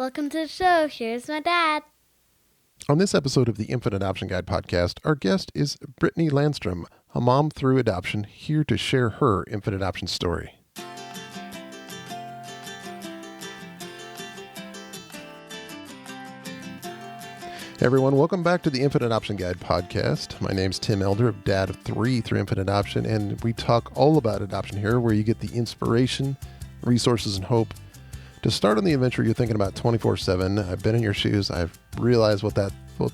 Welcome to the show. Here's my dad. On this episode of the Infant Adoption Guide podcast, our guest is Brittany Landstrom, a mom through adoption, here to share her infant adoption story. Hey everyone, welcome back to the Infant Adoption Guide podcast. My name's Tim Elder, dad of 3 through infant adoption, and we talk all about adoption here, where you get the inspiration, resources, and hope to start on the adventure you're thinking about 24/7. I've been in your shoes. I've realized what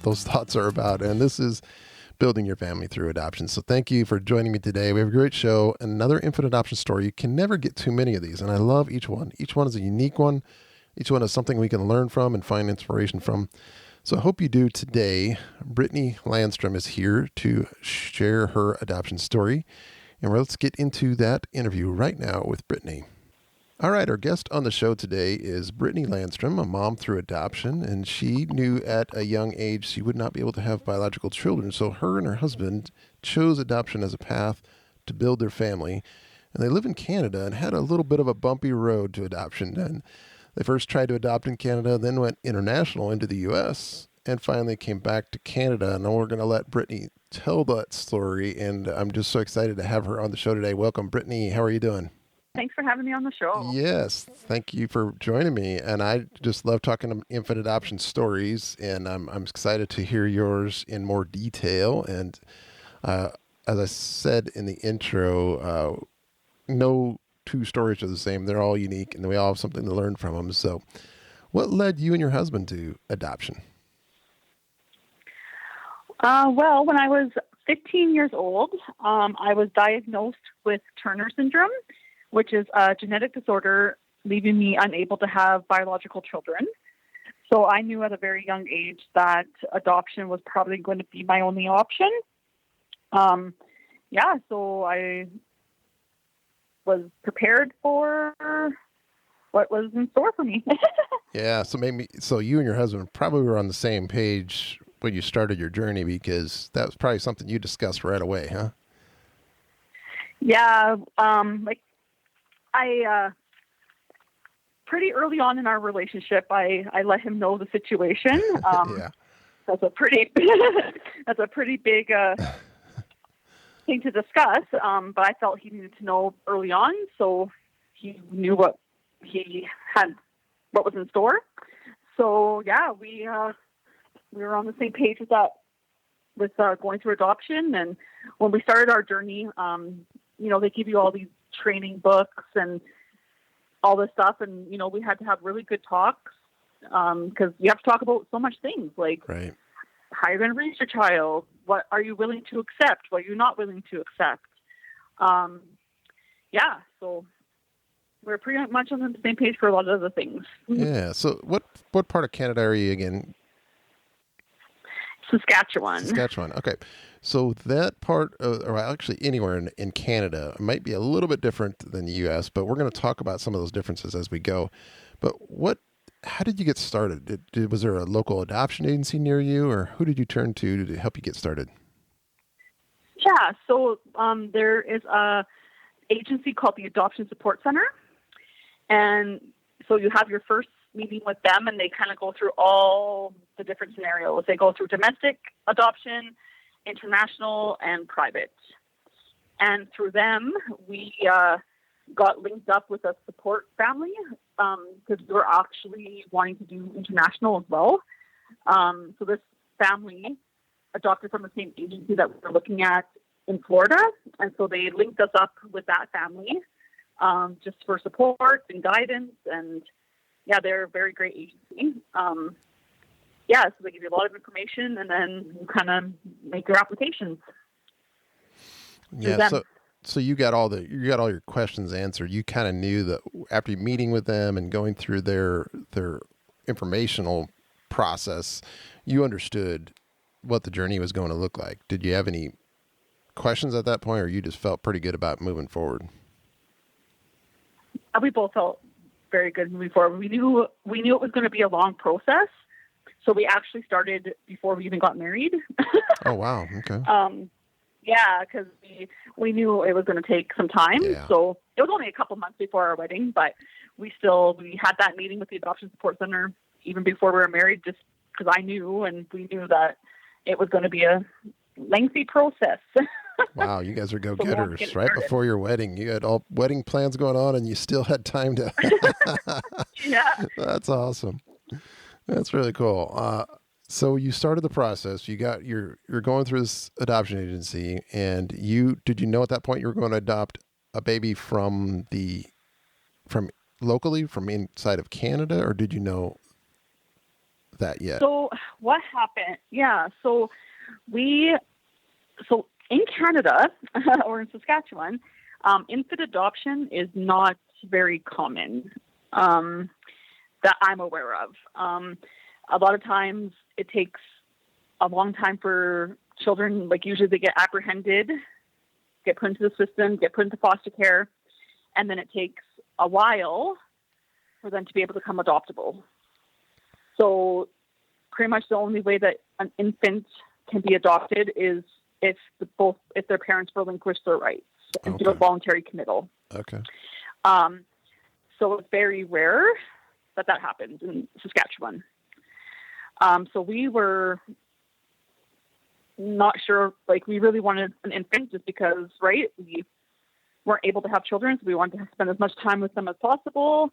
those thoughts are about, and this is building your family through adoption. So thank you for joining me today. We have a great show, another infant adoption story. You can never get too many of these, and I love each one. Each one is a unique one. Each one is something we can learn from and find inspiration from. So I hope you do today. Brittany Landstrom is here to share her adoption story, and let's get into that interview right now with Brittany. All right, our guest on the show today is Brittany Landstrom, a mom through adoption, and she knew at a young age she would not be able to have biological children, so her and her husband chose adoption as a path to build their family, and they live in Canada and had a little bit of a bumpy road to adoption. And they first tried to adopt in Canada, then went international into the U.S., and finally came back to Canada, and we're going to let Brittany tell that story, and I'm just so excited to have her on the show today. Welcome, Brittany. How are you doing? Thanks for having me on the show. Yes, thank you for joining me. And I just love talking to infant adoption stories, and I'm excited to hear yours in more detail. And as I said in the intro, no two stories are the same. They're all unique, and we all have something to learn from them. So what led you and your husband to adoption? Well, when I was 15 years old, I was diagnosed with Turner syndrome, which is a genetic disorder leaving me unable to have biological children. So I knew at a very young age that adoption was probably going to be my only option. So I was prepared for what was in store for me. Yeah, so you and your husband probably were on the same page when you started your journey, because that was probably something you discussed right away, huh? Yeah, I pretty early on in our relationship, I let him know the situation. Yeah. That's a pretty big thing to discuss. But I felt he needed to know early on, so he knew what was in store. So yeah, we were on the same page with that, with going through adoption. And when we started our journey, they give you all these training books and all this stuff, and we had to have really good talks because you have to talk about so much things, like Right. how you're going to raise your child, what are you willing to accept, what you're not willing to accept. So we're pretty much on the same page for a lot of other things. Yeah. So what part of Canada are you again? Saskatchewan. Okay. So that part, or actually anywhere in Canada, might be a little bit different than the U.S., but we're going to talk about some of those differences as we go. But how did you get started? Was there a local adoption agency near you, or who did you turn to help you get started? Yeah, so there is a agency called the Adoption Support Center. And so you have your first meeting with them, and they kind of go through all the different scenarios. They go through domestic adoption, international, and private. And through them, we got linked up with a support family because we were actually wanting to do international as well. So this family adopted from the same agency that we were looking at in Florida. And so they linked us up with that family just for support and guidance. And yeah, they're a very great agency. So they give you a lot of information, and then you kind of make your applications. Yeah. So you got all your questions answered. You kind of knew that after meeting with them and going through their informational process, you understood what the journey was going to look like. Did you have any questions at that point, or you just felt pretty good about moving forward? We both felt very good moving forward. We knew it was going to be a long process, so we actually started before we even got married. Oh wow! Okay. Because we knew it was going to take some time. Yeah. So it was only a couple months before our wedding, but we had that meeting with the Adoption Support Center. even before we were married, just because I knew, and we knew that it was going to be a lengthy process. Wow, you guys are So go-getters. we'll get Right started. before your wedding, you had all wedding plans going on, and you still had time to. Yeah. That's awesome. That's really cool. So you started the process. You're going through this adoption agency, and did you know at that point you were going to adopt a baby from locally from inside of Canada, or did you know that yet? So what happened? Yeah. So in Canada or in Saskatchewan, infant adoption is not very common that I'm aware of. A lot of times it takes a long time for children, like usually they get apprehended, get put into the system, get put into foster care, and then it takes a while for them to be able to become adoptable. So pretty much the only way that an infant can be adopted is if their parents relinquish their rights and do a Okay. voluntary committal. Okay. So it's very rare that happens in Saskatchewan. So we were not sure, like we really wanted an infant just because, right, we weren't able to have children, so we wanted to spend as much time with them as possible.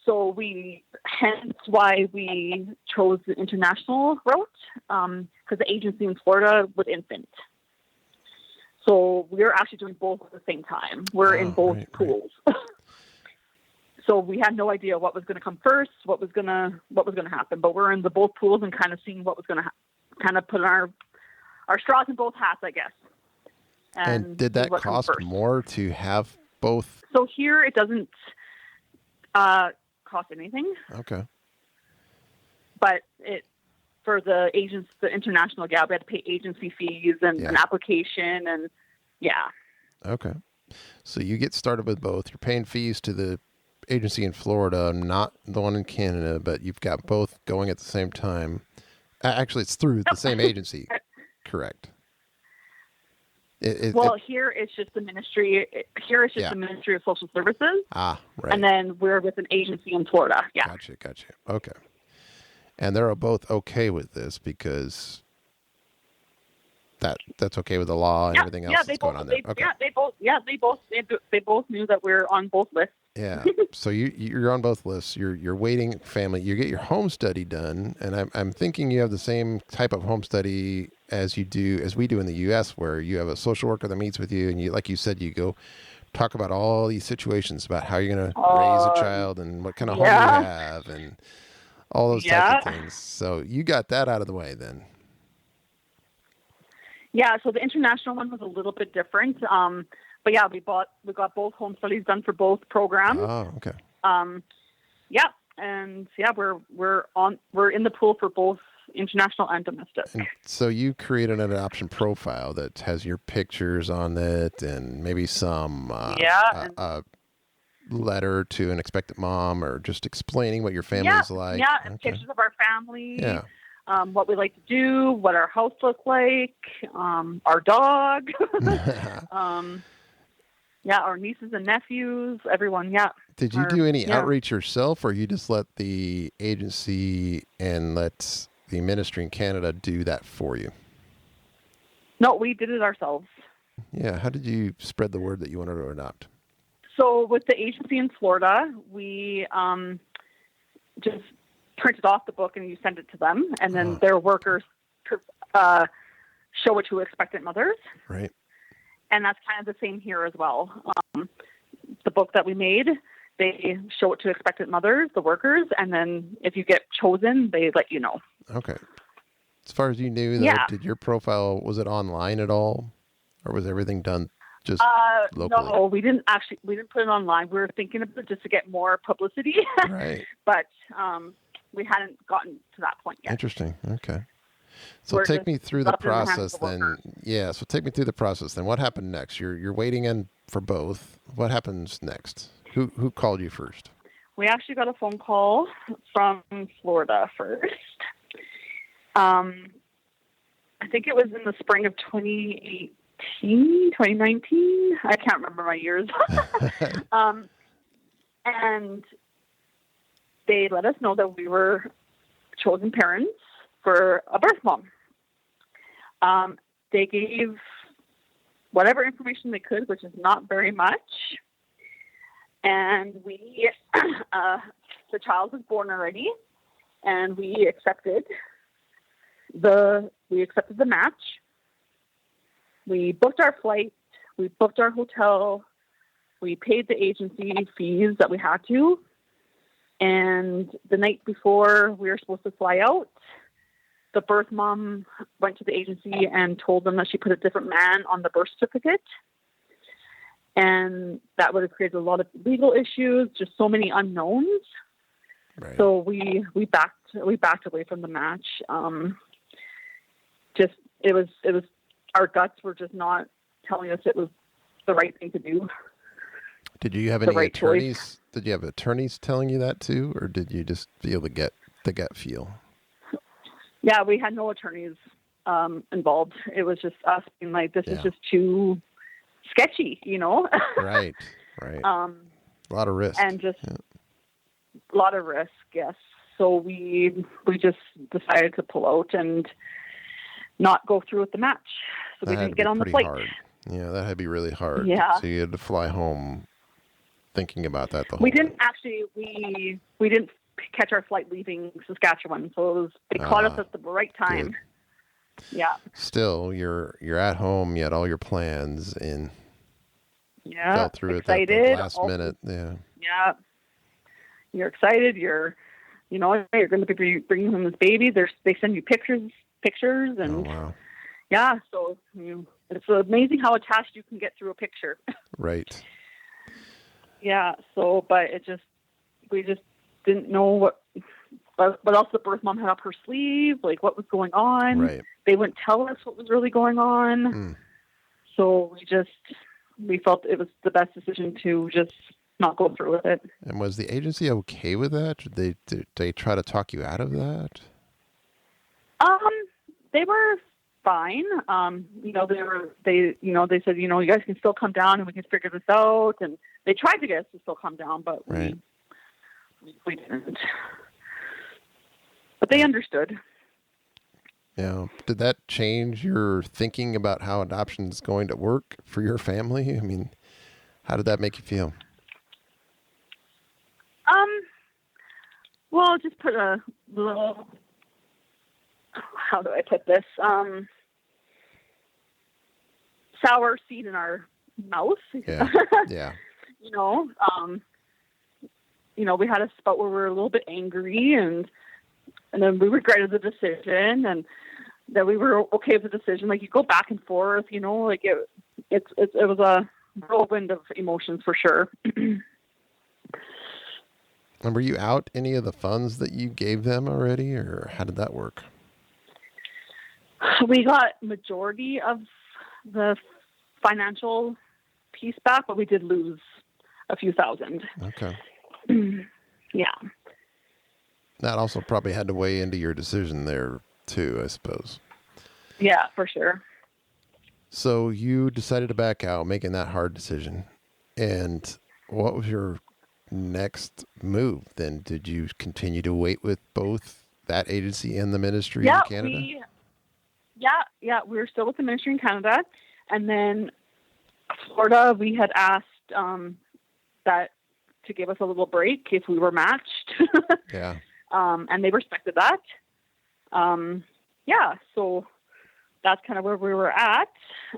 So hence why we chose the international route, because the agency in Florida was infant. So we're actually doing both at the same time. We're in both right. pools. So we had no idea what was going to come first, what was going to happen. But we're in the both pools and kind of seeing what was going to kind of put our straws in both hats, I guess. And did that cost more to have both? So here it doesn't cost anything. Okay. But for the international gal, we had to pay agency fees and an application, and yeah. Okay. So you get started with both. You're paying fees to the agency in Florida, not the one in Canada, but you've got both going at the same time. Actually, it's through the same agency. Correct. Here it's just the ministry. Here it's just the Ministry of Social Services. Right. And then we're with an agency in Florida. Yeah. Gotcha. Okay. And they're both okay with this because that's okay with the law and everything else that's going on there. Okay. They both knew that we're on both lists. Yeah. So you're on both lists. You're waiting family. You get your home study done, and I'm thinking you have the same type of home study as we do in the U.S., where you have a social worker that meets with you, and you, like you said, you go talk about all these situations about how you're going to raise a child and what kind of home you have and all those types of things. So you got that out of the way then. Yeah. So the international one was a little bit different. But yeah, we got both home studies done for both programs. Oh, okay. And we're in the pool for both international and domestic. And so you created an adoption profile that has your pictures on it and maybe some letter to an expectant mom, or just explaining what your family's like. Yeah, and pictures of our family. Yeah. What we like to do, what our house looks like, our dog. Our nieces and nephews, everyone. Yeah. Did you do any outreach yourself, or you just let the agency and let the ministry in Canada do that for you? No, we did it ourselves. Yeah. How did you spread the word that you wanted to adopt? So with the agency in Florida, we just printed off the book and you send it to them, and then their workers show it to expectant mothers. Right. And that's kind of the same here as well. The book that we made, they show it to expectant mothers, the workers, and then if you get chosen, they let you know. Okay. As far as you knew, though, did your profile, was it online at all, or was everything done just locally? No, we didn't put it online. We were thinking of it just to get more publicity. Right. But we hadn't gotten to that point yet. Interesting. Okay. So take me through the process then. Yeah. So take me through the process then. What happened next? You're waiting in for both. What happens next? Who called you first? We actually got a phone call from Florida first. I think it was in the spring of 2019. I can't remember my years. And they let us know that we were chosen parents for a birth mom. They gave whatever information they could, which is not very much. And we, the child was born already, and we accepted the match. We booked our flight. We booked our hotel. We paid the agency fees that we had to. And the night before we were supposed to fly out, the birth mom went to the agency and told them that she put a different man on the birth certificate. And that would have created a lot of legal issues, just so many unknowns. Right. So we backed away from the match. It was our guts were just not telling us it was the right thing to do. Did you have any attorneys? Did you have attorneys telling you that too, or did you just feel the gut feel? Yeah, we had no attorneys involved. It was just us being like, this is just too sketchy, you know? Right. A lot of risk. And just a lot of risk, yes. So we just decided to pull out and not go through with the match. So we didn't get on the flight. Hard. Yeah, that had to be really hard. Yeah. So you had to fly home thinking about that the whole We didn't actually, we didn't catch our flight leaving Saskatchewan. So they caught us at the right time. Good. Yeah. Still, you're at home, you had all your plans and fell through excited, at the last minute. Yeah. Yeah. You're excited. You're going to be bringing home this baby. They send you pictures and wow. Yeah. So it's amazing how attached you can get through a picture. Right. Yeah. So, but we just didn't know what else the birth mom had up her sleeve, like what was going on. Right. They wouldn't tell us what was really going on. So we felt it was the best decision to just not go through with it. And was the agency okay with that? Did they try to talk you out of that? They were fine. They said, you guys can still come down and we can figure this out. And they tried to get us to still come down, but we didn't. But they understood. Yeah. Did that change your thinking about how adoption is going to work for your family? I mean, how did that make you feel? Well, just put a little, how do I put this? Sour seed in our mouth. Yeah. Yeah. We had a spot where we were a little bit angry and then we regretted the decision and then we were okay with the decision. Like you go back and forth, like it was a whirlwind of emotions for sure. And were you out any of the funds that you gave them already, or how did that work? We got majority of the financial piece back, but we did lose a few thousand. Okay. Yeah. That also probably had to weigh into your decision there too, I suppose. Yeah, for sure. So you decided to back out, making that hard decision. And what was your next move then? Did you continue to wait with both that agency and the ministry in Canada? We were still with the ministry in Canada. And then Florida, we had asked that to give us a little break if we were matched. Yeah. And they respected that. So that's kind of where we were at.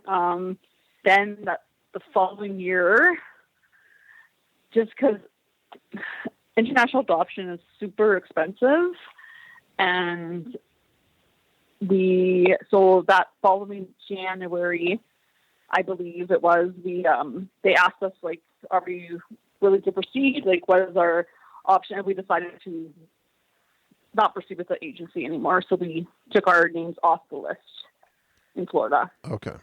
Then the following year, just because international adoption is super expensive, and so that following January, I believe it was, they asked us, like, are we willing to proceed? Like, what is our option? And we decided to not proceed with the agency anymore. So we took our names off the list in Florida. Okay.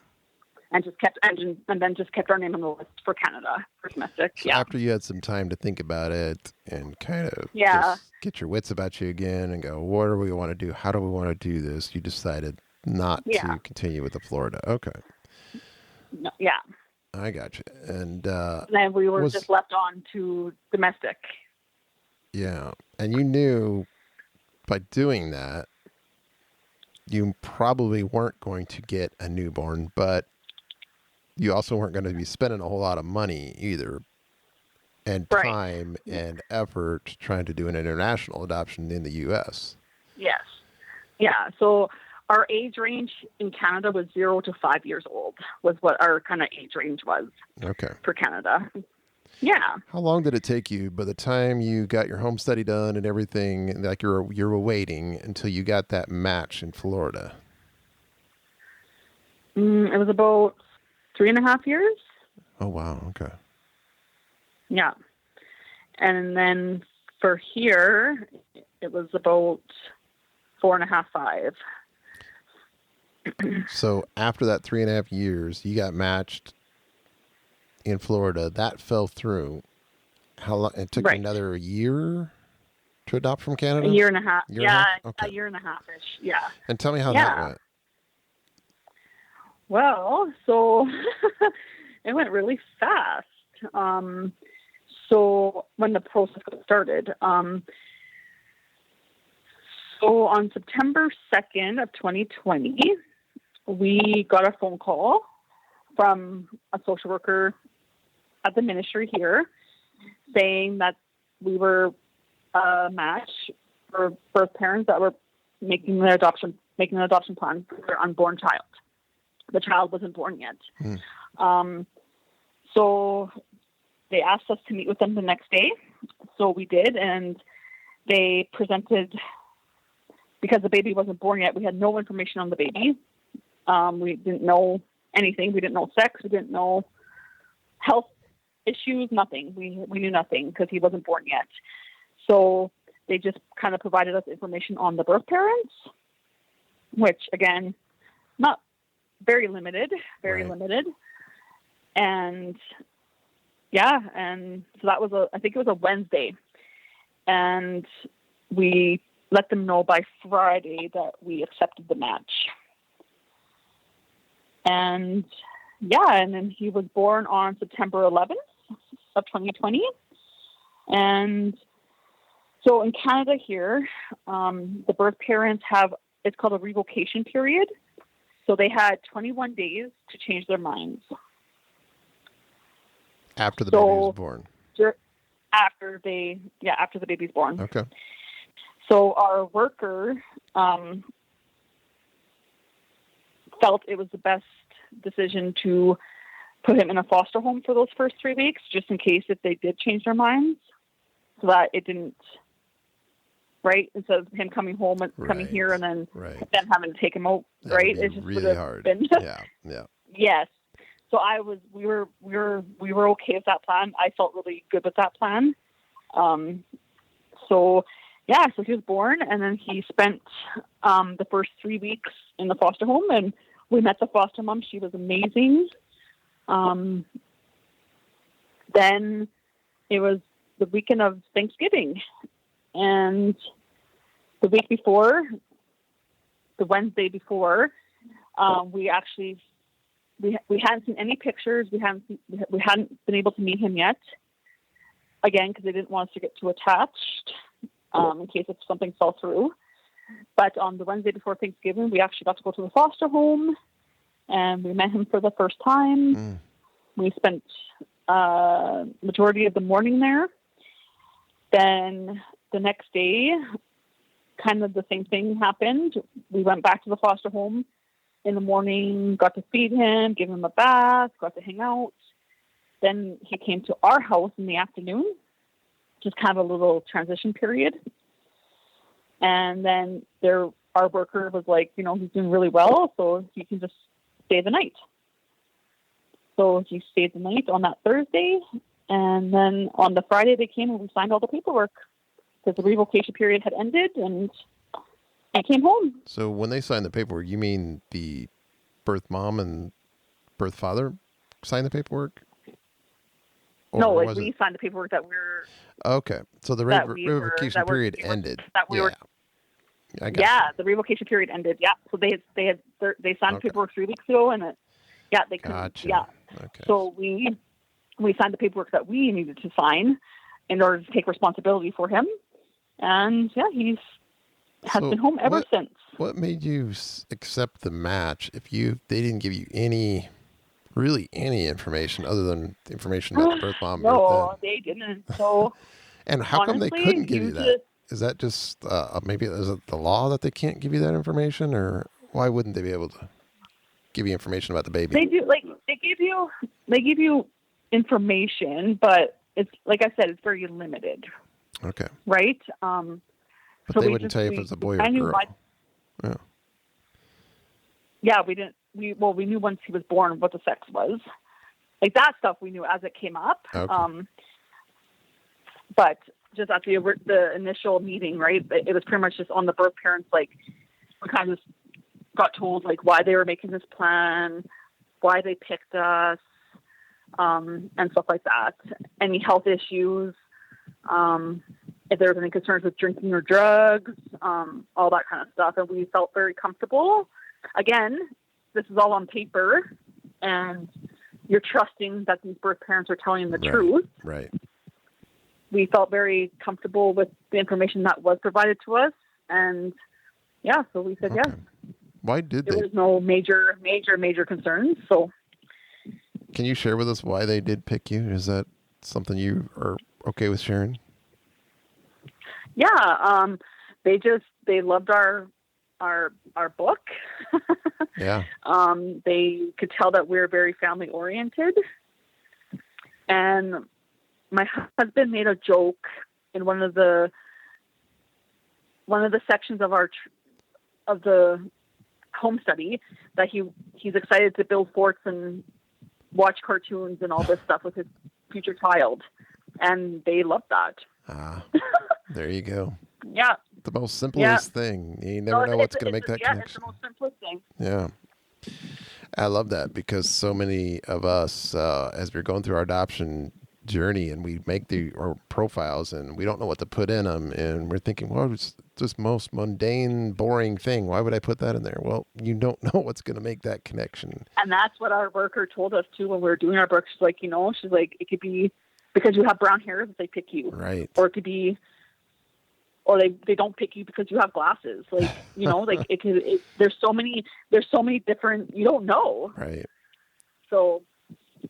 And then just kept our name on the list for Canada for domestic. So after you had some time to think about it and kind of just get your wits about you again and go, what do we want to do? How do we want to do this? You decided not to continue with the Florida. Okay. No, yeah. I got you. And then we were just left on to domestic. Yeah. And you knew by doing that, you probably weren't going to get a newborn, but you also weren't going to be spending a whole lot of money either, and Right. time and effort trying to do an international adoption in the U.S. Yes. Yeah. So our age range in Canada was 0 to 5 years old, was what our kind of age range was Okay. for Canada. Yeah. How long did it take you by the time you got your home study done and everything, like you're waiting until you got that match in Florida? It was about 3.5 years. Oh, wow. Okay. Yeah. And then for here, it was about 4.5, 5. So after that 3.5 years, you got matched in Florida. That fell through. How long? It took you Right. another year to adopt from Canada? A year and a half. Year and a Yeah. half? Okay. A year and a half-ish. Yeah. And tell me how Yeah. that went. Well, so it went really fast. So when the process got started, so on September 2nd of 2020, we got a phone call from a social worker at the ministry here saying that we were a match for birth parents that were making an adoption plan for their unborn child. The child wasn't born yet. So they asked us to meet with them the next day. So we did, and they presented, because the baby wasn't born yet, we had no information on the baby. We didn't know anything. We didn't know sex. We didn't know health issues, nothing. We knew nothing because he wasn't born yet. So they just kind of provided us information on the birth parents, which, again, not very limited, very Right. limited. And yeah, and so that was I think it was a Wednesday. And we let them know by Friday that we accepted the match. And yeah, and then he was born on September 11th of 2020. And so in Canada here, the birth parents have, it's called a revocation period. So they had 21 days to change their minds. After the baby was born. After the baby's born. Okay. So our worker felt it was the best decision to put him in a foster home for those first 3 weeks, just in case if they did change their minds, so that it didn't, right? Instead of him coming home and coming Right. here and then Right. them having to take him out, That right? would be It just really would have hard. been Yeah. Yeah. yes. So we were okay with that plan. I felt really good with that plan. So he was born, and then he spent the first 3 weeks in the foster home, and we met the foster mom. She was amazing. Then it was the weekend of Thanksgiving, and the week before, the Wednesday before, we hadn't seen any pictures. We hadn't been able to meet him yet. Again, because they didn't want us to get too attached, in case if something fell through. But on the Wednesday before Thanksgiving, we actually got to go to the foster home, and we met him for the first time. We spent majority of the morning there. Then the next day, kind of the same thing happened. We went back to the foster home in the morning, got to feed him, give him a bath, got to hang out. Then he came to our house in the afternoon, just kind of a little transition period. And then our worker was like, he's doing really well, so he can just stay the night. So he stayed the night on that Thursday. And then on the Friday they came and we signed all the paperwork because the revocation period had ended, and I came home. So when they signed the paperwork, you mean the birth mom and birth father signed the paperwork? Or No, was we it? signed the paperwork that we're Okay. So the that we were- revocation that we're- period we were- ended. that we were- I got yeah, the revocation period ended. Yeah, so they signed the Okay. paperwork 3 weeks ago, and they couldn't. Gotcha. Yeah, Okay. so we signed the paperwork that we needed to sign, in order to take responsibility for him. And yeah, has been home ever since. What made you accept the match if they didn't give you any information other than the information that the birth mom? No, they didn't. So, and how honestly, come they couldn't give you that? Is that just maybe is it the law that they can't give you that information, or why wouldn't they be able to give you information about the baby? They do. Like they give you information, but it's like I said, it's very limited. Okay. Right. But so they wouldn't tell you if it's a boy or a girl. Yeah. Yeah, we didn't. We knew once he was born what the sex was. Like that stuff we knew as it came up. Okay. But just at the initial meeting, right? It was pretty much just on the birth parents. Like we kind of just got told like why they were making this plan, why they picked us, and stuff like that. Any health issues, if there was any concerns with drinking or drugs, all that kind of stuff. And we felt very comfortable. Again, this is all on paper, and you're trusting that these birth parents are telling you the truth. Right. We felt very comfortable with the information that was provided to us, and yeah, so we said yes. Why did there was no major concerns. So, can you share with us why they did pick you? Is that something you are okay with sharing? Yeah, they loved our book. Yeah. They could tell that we're very family oriented, and my husband made a joke in one of the sections of the home study that he's excited to build forts and watch cartoons and all this stuff with his future child, and they loved that. There you go. Yeah. The most simplest thing. You never know what's going to make that connection. It's the most simplest thing. Yeah. I love that because so many of us, as we're going through our adoption journey and we make our profiles and we don't know what to put in them, and we're thinking, well, it's this most mundane, boring thing. Why would I put that in there? Well, you don't know what's going to make that connection. And that's what our worker told us too when we were doing our book. She's like, it could be because you have brown hair that they pick you. Right. Or it could be, or they don't pick you because you have glasses. Like, like there's so many different, you don't know. Right. So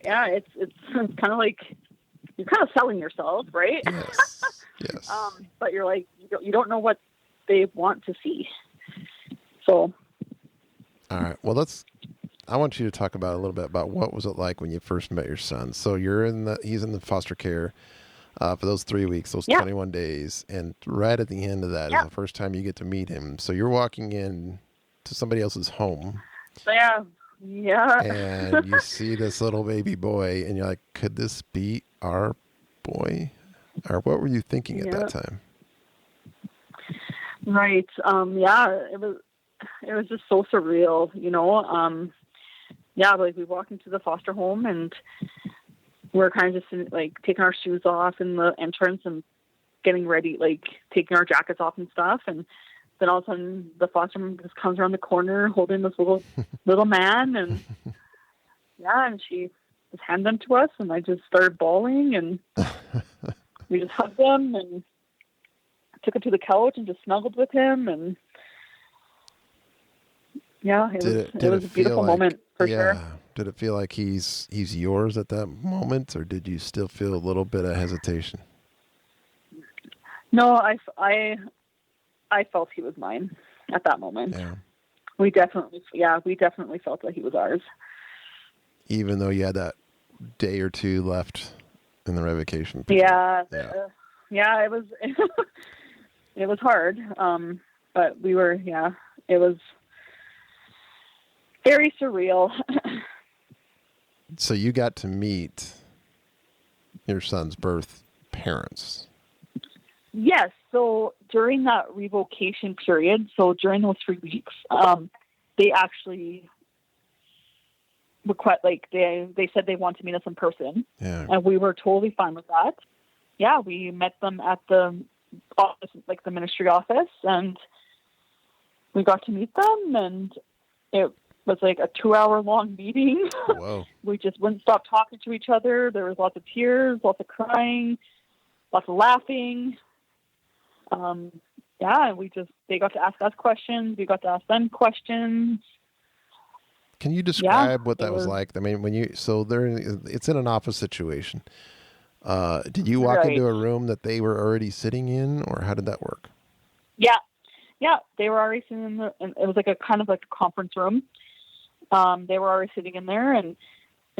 yeah, it's kind of like, you're kind of selling yourself, right? Yes. Yes. But you're like, you don't know what they want to see. So. All right. Well, I want you to talk about a little bit about what was it like when you first met your son. So he's in the foster care for those 3 weeks, those 21 days. And right at the end of that is the first time you get to meet him. So you're walking in to somebody else's home. So yeah. And you see this little baby boy and you're like, could this be our boy? Or what were you thinking at that time? Right. It was just so surreal, like we walked into the foster home and we're kind of just like taking our shoes off in the entrance and getting ready, like taking our jackets off and stuff. And then all of a sudden the foster mom just comes around the corner holding this little man, and and she just handed him to us, and I just started bawling, and we just hugged him and took him to the couch and just snuggled with him, and it was a beautiful moment for sure. Did it feel like he's yours at that moment, or did you still feel a little bit of hesitation? No, I felt he was mine at that moment. Yeah. We definitely felt that he was ours. Even though you had that day or two left in the revocation period. Yeah, it was it was hard. But we were, it was very surreal. So you got to meet your son's birth parents. Yes. So during that revocation period, so during those 3 weeks, they actually they said they want to meet us in person. Yeah. And we were totally fine with that. Yeah, we met them at the office, like the ministry office, and we got to meet them, and it was like a 2-hour long meeting. Whoa. We just wouldn't stop talking to each other. There was lots of tears, lots of crying. lots of laughing. Yeah, they got to ask us questions. We got to ask them questions. Can you describe what that was like? I mean, it's in an office situation. Did you walk into a room that they were already sitting in, or how did that work? Yeah, they were already sitting it was like a kind of like a conference room. They were already sitting in there, and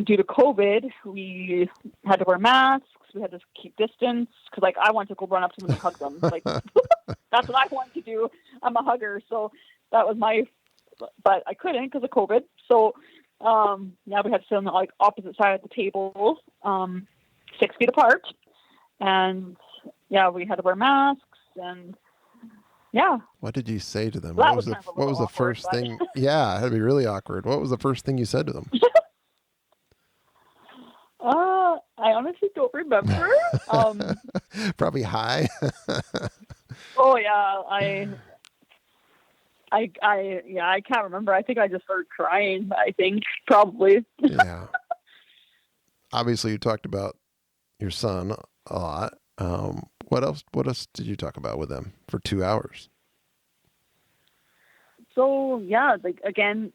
due to COVID, we had to wear masks. We had to keep distance because, like, I wanted to go run up to them and hug them. Like, that's what I wanted to do. I'm a hugger, so that was but I couldn't because of COVID. So, yeah, we had to sit on the like opposite side of the table, 6 feet apart, and yeah, we had to wear masks and. Yeah. What did you say to them? Well, what was the first thing? Yeah, it'd be really awkward. What was the first thing you said to them? I honestly don't remember. Probably hi. Oh yeah, I can't remember. I think I just started crying. I think probably. Yeah. Obviously, you talked about your son a lot. What else did you talk about with them for 2 hours? So yeah, like again,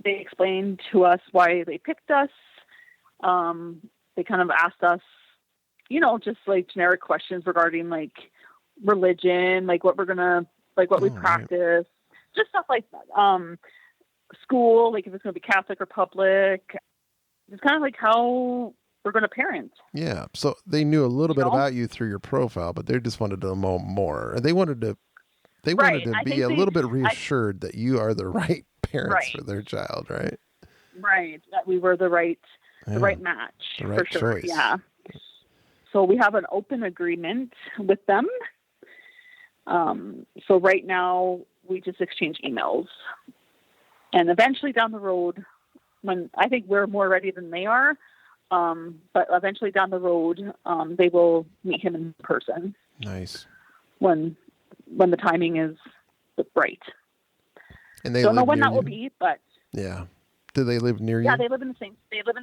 they explained to us why they picked us. They kind of asked us, just like generic questions regarding like religion, like what we practice, just stuff like that. School, like if it's going to be Catholic or public, it's kind of like how we're going to parent. Yeah. So they knew a little bit about you through your profile, but they just wanted to know more. They wanted to be a little bit reassured that you are the right parents for their child, right? Right. That we were the right match. The right for sure. choice. Yeah. So we have an open agreement with them. So right now we just exchange emails, and eventually down the road, when I think we're more ready than they are, but eventually down the road, they will meet him in person. Nice. When the timing is right. And they don't know when near that will you? be, but yeah. Do they live near you? Yeah, they live in the same. They live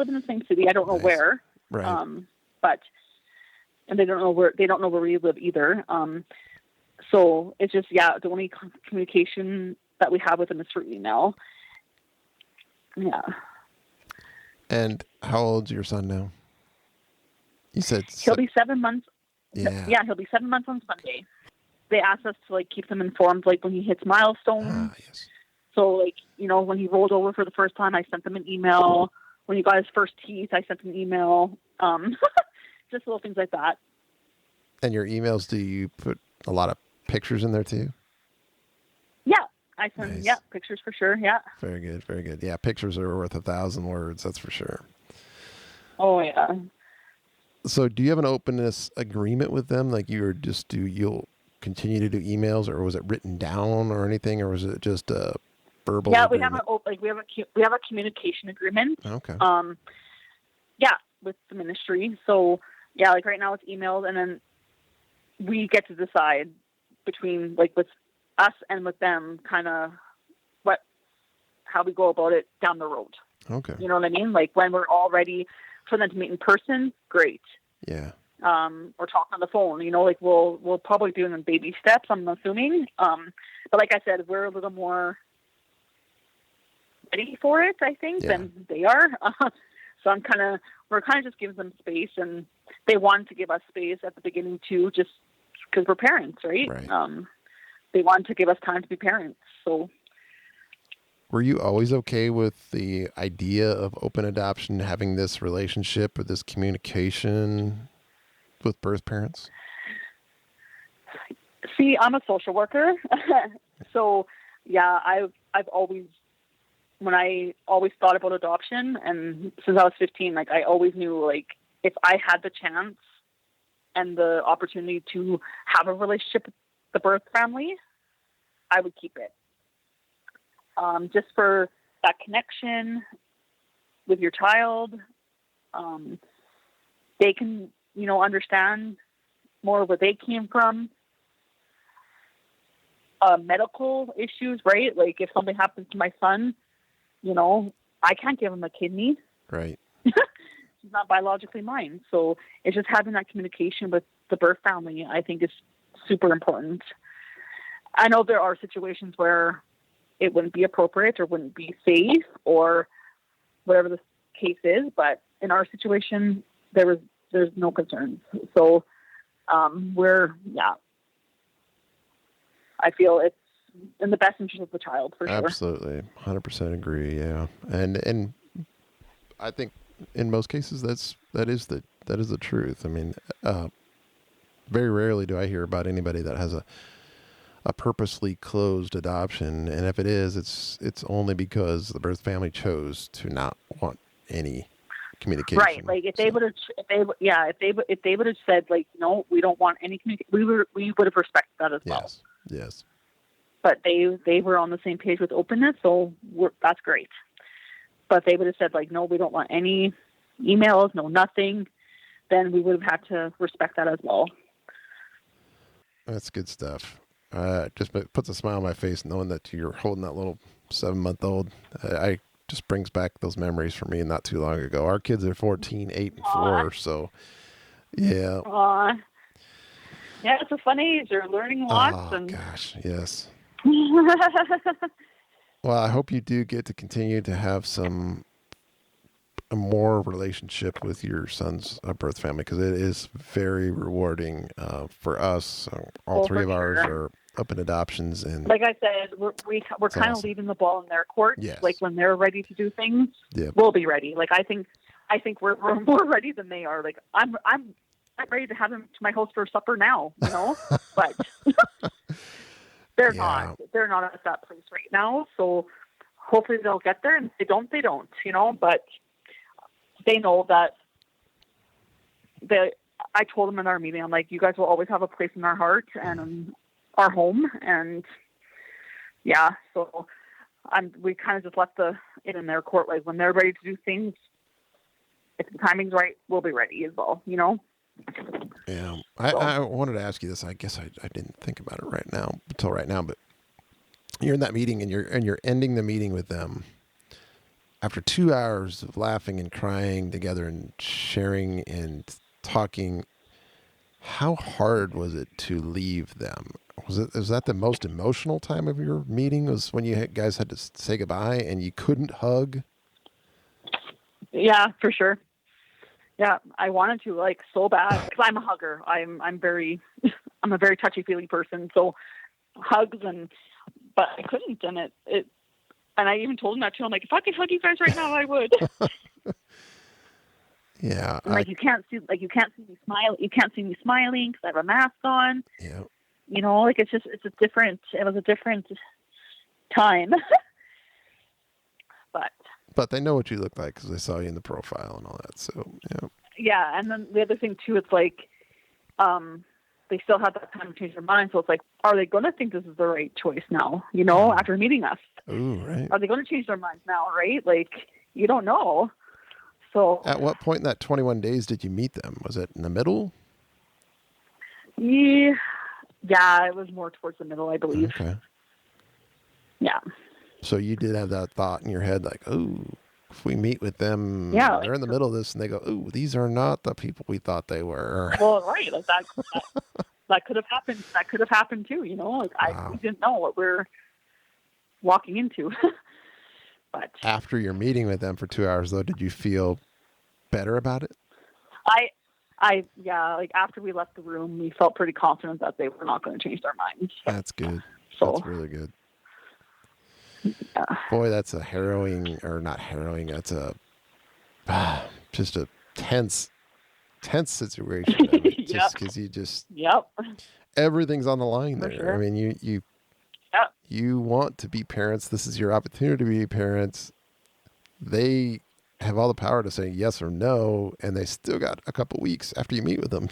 in the same city. I don't know where. Right. And they don't know where we live either. So it's just the only communication that we have with them is through email. Yeah. And how old's your son now? You said he'll be 7 months. Yeah. He'll be 7 months on Sunday. They asked us to keep them informed when he hits milestones. Yes. So when he rolled over for the first time, I sent them an email. When he got his first teeth, I sent an email. Just little things like that. And your emails, do you put a lot of pictures in there too? Yeah, I send pictures for sure. Yeah. Very good, very good. Yeah, pictures are worth 1,000 words. That's for sure. Oh yeah. So, do you have an openness agreement with them? Like you'll continue to do emails, or was it written down or anything, or was it just a verbal? Yeah, agreement? we have a communication agreement. Okay. With the ministry. So right now it's emailed, and then we get to decide between with us and with them, kind of how we go about it down the road. Okay. You know what I mean? When we're all ready for them to meet in person, great. Yeah. Or talk on the phone. We'll probably do them in baby steps, I'm assuming. But like I said, we're a little more ready for it, I think, than they are. So we're kind of just giving them space, and they wanted to give us space at the beginning too, just because we're parents, right? Right. They wanted to give us time to be parents. So. Were you always okay with the idea of open adoption, having this relationship or this communication with birth parents? See, I'm a social worker. So, I've always thought about adoption, and since I was 15, I always knew, if I had the chance and the opportunity to have a relationship with the birth family, I would keep it. Just for that connection with your child. They can, understand more where they came from. Medical issues, right? If something happens to my son, I can't give him a kidney. Right. he's not biologically mine. So it's just having that communication with the birth family, I think, is super important. I know there are situations where it wouldn't be appropriate or wouldn't be safe or whatever the case is, but in our situation, there's no concerns. So I feel it's in the best interest of the child, for sure. Absolutely. 100% agree. Yeah. And I think in most cases that is the truth. I mean, very rarely do I hear about anybody that has a purposely closed adoption, and if it is, it's only because the birth family chose to not want any communication. Right. Like if they would have said like, no, we don't want any communication, we would have respected that as well. Yes. But they were on the same page with openness, so that's great. But they would have said like, no, we don't want any emails, no nothing. Then we would have had to respect that as well. That's good stuff. Just puts a smile on my face knowing that you're holding that little 7-month-old. I just brings back those memories for me not too long ago. Our kids are 14, 8, and 4, so yeah. Yeah, it's a fun age. You're learning lots. Oh, gosh, yes. Well, I hope you do get to continue to have a more relationship with your son's birth family, because it is very rewarding for us. All three of ours are up in adoptions, and like I said, we're kind of leaving the ball in their court. Yes. Like when they're ready to do things, Yep. We'll be ready. Like I think we're more ready than they are. Like I'm ready to have them to my house for supper now, you know, but they're not at that place right now. So hopefully they'll get there, and if they don't, you know, but they know that I told them in our meeting, I'm like, you guys will always have a place in our heart and in our home. And yeah, so we kind of just left it in their court. Like when they're ready to do things, if the timing's right, we'll be ready as well, you know? Yeah. I wanted to ask you this. I guess I didn't think about it until right now, but you're in that meeting and you're ending the meeting with them after 2 hours of laughing and crying together and sharing and talking. How hard was it to leave them? Was that the most emotional time of your meeting? Was when you guys had to say goodbye and you couldn't hug? Yeah, for sure. Yeah, I wanted to like so bad because I'm a hugger. I'm a very touchy-feely person. So hugs but I couldn't, and it. And I even told him that too. I'm like, if I could hug you guys right now, I would. Yeah. Like you can't see me smile. You can't see me smiling because I have a mask on. Yeah. You know, like it was a different time. But they know what you look like because they saw you in the profile and all that. So, yeah. Yeah. And then the other thing too, it's like, they still have that time to change their mind. So it's like, are they going to think this is the right choice now, you know, after meeting us? Ooh, right. Are they going to change their minds now, right? Like, you don't know. So at what point in that 21 days did you meet them? Was it in the middle? Yeah, it was more towards the middle, I believe. Okay. Yeah. So you did have that thought in your head, like, oh, if we meet with them, yeah, they're in the middle of this, and they go, oh, these are not the people we thought they were. Well, right. Like that could have happened. That could have happened too, you know? Like we didn't know what we're walking into. But after your meeting with them for 2 hours, though, did you feel better about it? Yeah, like after we left the room, we felt pretty confident that they were not going to change their minds. That's good. So, that's really good. Yeah. Boy, that's a harrowing, or not harrowing. That's just a tense situation. I mean, just because Yep. Everything's on the line For there. sure. I mean, you want to be parents. This is your opportunity to be parents. They have all the power to say yes or no, and they still got a couple weeks after you meet with them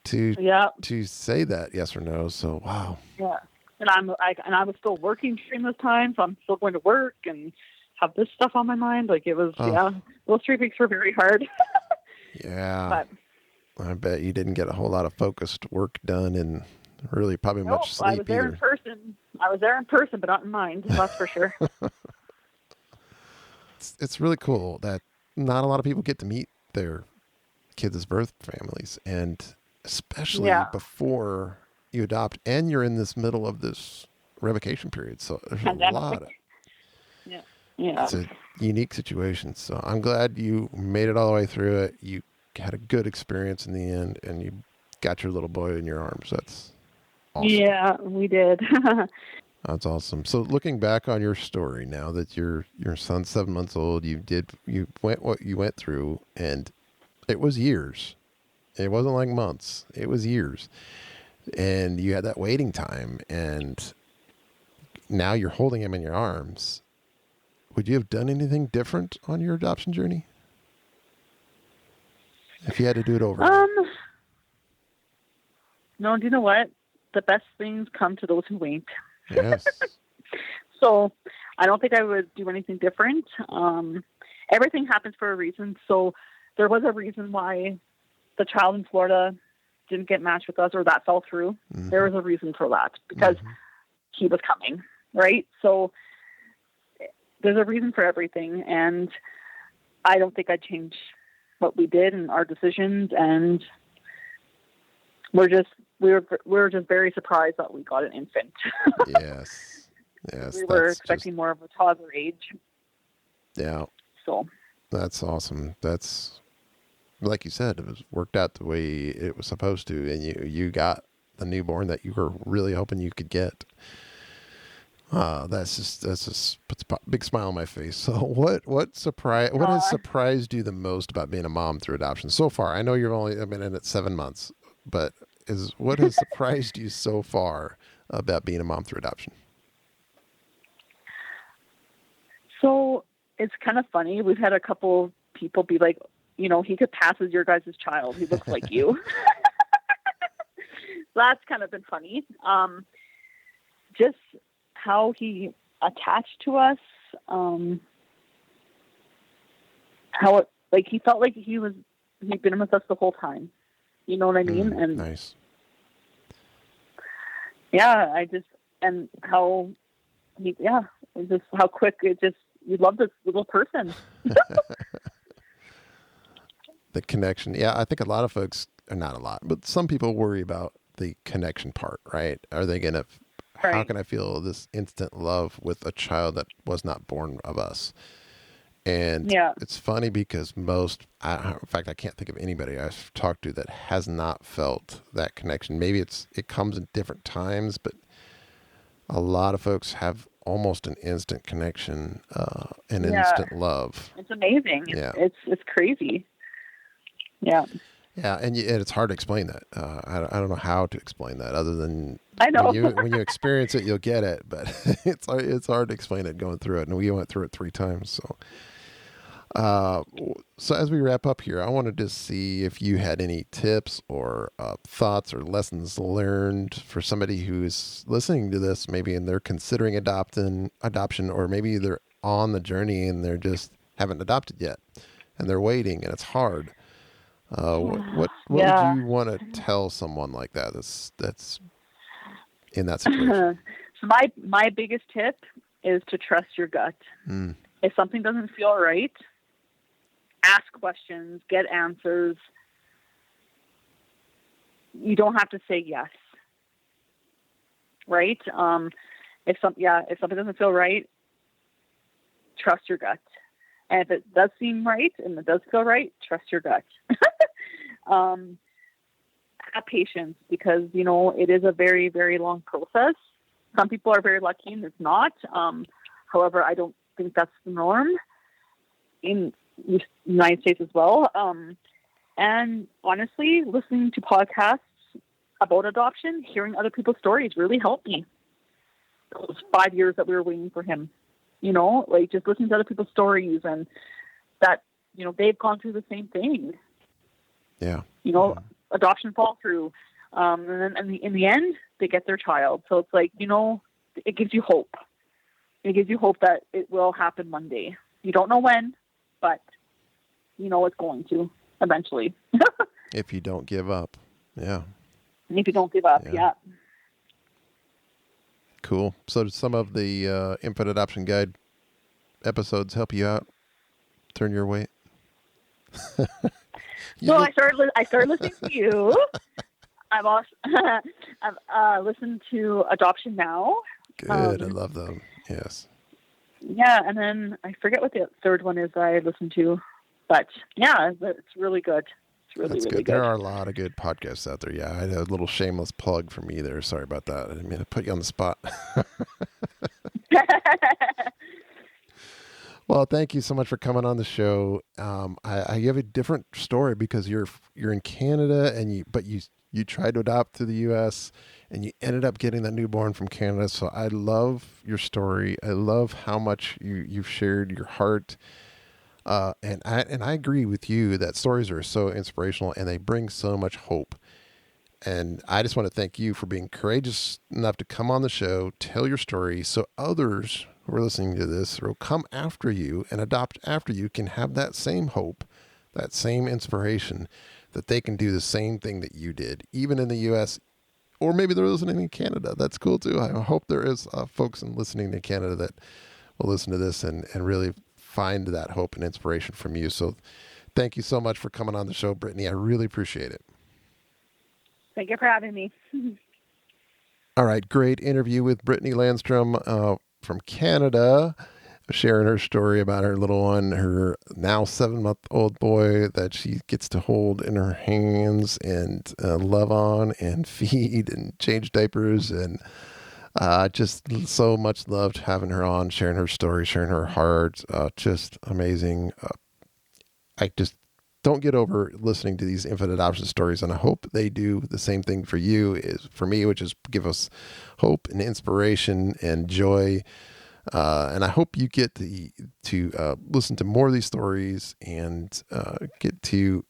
to say that yes or no. So wow. Yeah. And I was still working during this time, so I'm still going to work and have this stuff on my mind. Like it was, those 3 weeks were very hard. Yeah. But I bet you didn't get a whole lot of focused work done and really probably much sleep I was there in person. I was there in person, but not in mind. That's for sure. It's really cool that not a lot of people get to meet their kids' birth families, and especially Yeah. before you adopt, and you're in this middle of this revocation period. So there's a Pandemic. lot of, Yeah. Yeah. it's a unique situation. So I'm glad you made it all the way through it. You had a good experience in the end, and you got your little boy in your arms. That's awesome. Yeah, we did. That's awesome. So looking back on your story now that your son's 7 months old, you went what you went through, and it was years. It wasn't like months. It was years. And you had that waiting time, and now you're holding him in your arms. Would you have done anything different on your adoption journey? If you had to do it over? No, do you know what? The best things come to those who wait. Yes. So I don't think I would do anything different. Everything happens for a reason. So there was a reason why the child in Florida didn't get matched with us, or that fell through. Mhm. There was a reason for that, because he was coming, right? So there's a reason for everything. And I don't think I'd change what we did and our decisions. And we were just very surprised that we got an infant. Yes. Yes. We were that's expecting more of a toddler age. Yeah. So That's awesome. That's, like you said, it was worked out the way it was supposed to, and you got the newborn that you were really hoping you could get. That's just puts a big smile on my face. So what has surprised you the most about being a mom through adoption so far? I know you've only been in it 7 months, but what has surprised you so far about being a mom through adoption? So it's kind of funny. We've had a couple people be like, he could pass as your guys' child. He looks like you. That's kind of been funny. Just how he attached to us. He felt like he'd been with us the whole time. You know what I mean? And Nice. yeah, and how quick you love this little person. The connection. Yeah, I think a lot of folks, or not a lot, but some people worry about the connection part, right? Are they going to, how Right. can I feel this instant love with a child that was not born of us? And Yeah. it's funny because in fact, I can't think of anybody I've talked to that has not felt that connection. Maybe it comes in different times, but a lot of folks have almost an instant connection, instant love. It's amazing. Yeah. It's crazy. Yeah. Yeah, and it's hard to explain that. I don't know how to explain that other than I know. when you experience it, you'll get it. But it's hard to explain it going through it, and we went through it 3 times. So as we wrap up here, I wanted to see if you had any tips or thoughts or lessons learned for somebody who's listening to this, maybe and they're considering adoption, or maybe they're on the journey and they're just haven't adopted yet, and they're waiting, and it's hard. What would you want to tell someone like that that's in that situation? So my biggest tip is to trust your gut. If something doesn't feel right, ask questions, get answers. You don't have to say yes, right? If something doesn't feel right, trust your gut. And if it does seem right and it does feel right, trust your gut. Have patience, because, it is a very, very long process. Some people are very lucky and it's not. However, I don't think that's the norm in the United States as well. And honestly, listening to podcasts about adoption, hearing other people's stories really helped me. Those 5 years that we were waiting for him. Just listening to other people's stories, and that, they've gone through the same thing. Yeah. Adoption fall through. And then in the end, they get their child. So it's like, it gives you hope. It gives you hope that it will happen one day. You don't know when, but it's going to eventually. If you don't give up. Yeah. And if you don't give up, yeah. Cool. So did some of the Infant Adoption Guide episodes help you out? Turn your weight? So I started listening to you. I've also I've listened to Adoption Now. Good. I love them. Yes. Yeah, and then I forget what the third one is that I listened to, but yeah, it's really good. It's really, That's really good. There are a lot of good podcasts out there. Yeah, I had a little shameless plug from me there. Sorry about that. I didn't mean to put you on the spot. Well, thank you so much for coming on the show. I have a different story because you're in Canada but you tried to adopt to the U.S. and you ended up getting that newborn from Canada. So I love your story. I love how much you've shared your heart. And I agree with you that stories are so inspirational and they bring so much hope. And I just want to thank you for being courageous enough to come on the show, tell your story, so others who are listening to this will come after you and adopt after you can have that same hope, that same inspiration, that they can do the same thing that you did, even in the U.S., or maybe they're listening in Canada. That's cool too. I hope there is folks listening to Canada that will listen to this and really find that hope and inspiration from you. So thank you so much for coming on the show, Brittany. I really appreciate it. Thank you for having me. All right. Great interview with Brittany Landstrom from Canada, sharing her story about her little one, her now 7-month-old boy that she gets to hold in her hands and love on and feed and change diapers. And just so much loved having her on, sharing her story, sharing her heart. Just amazing. I just don't get over listening to these infant adoption stories, and I hope they do the same thing for you, is for me, which is give us hope and inspiration and joy. And I hope you get to listen to more of these stories and get to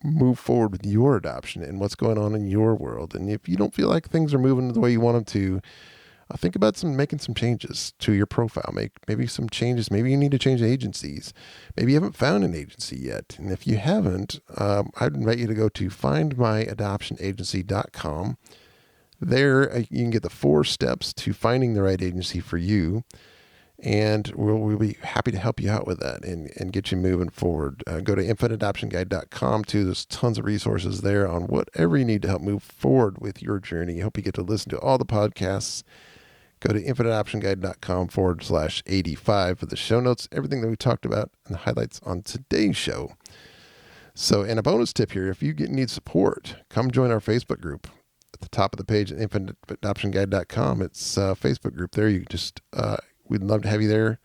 move forward with your adoption and what's going on in your world. And if you don't feel like things are moving the way you want them to, think about making some changes to your profile. Make maybe some changes. Maybe you need to change agencies. Maybe you haven't found an agency yet. And if you haven't, I'd invite you to go to findmyadoptionagency.com. There you can get the 4 steps to finding the right agency for you. And we'll be happy to help you out with that and get you moving forward. Go to infantadoptionguide.com too. There's tons of resources there on whatever you need to help move forward with your journey. I hope you get to listen to all the podcasts. Go to infantadoptionguide.com/85 for the show notes, everything that we talked about, and the highlights on today's show. So, and a bonus tip here, if you need support, come join our Facebook group. At the top of the page at infantadoptionguide.com, it's a Facebook group there. You just... we'd love to have you there.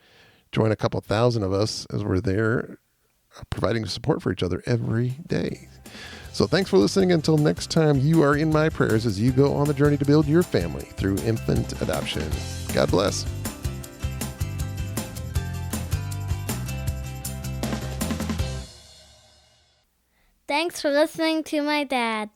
Join a couple thousand of us as we're there providing support for each other every day. So thanks for listening. Until next time, you are in my prayers as you go on the journey to build your family through infant adoption. God bless. Thanks for listening to my dad.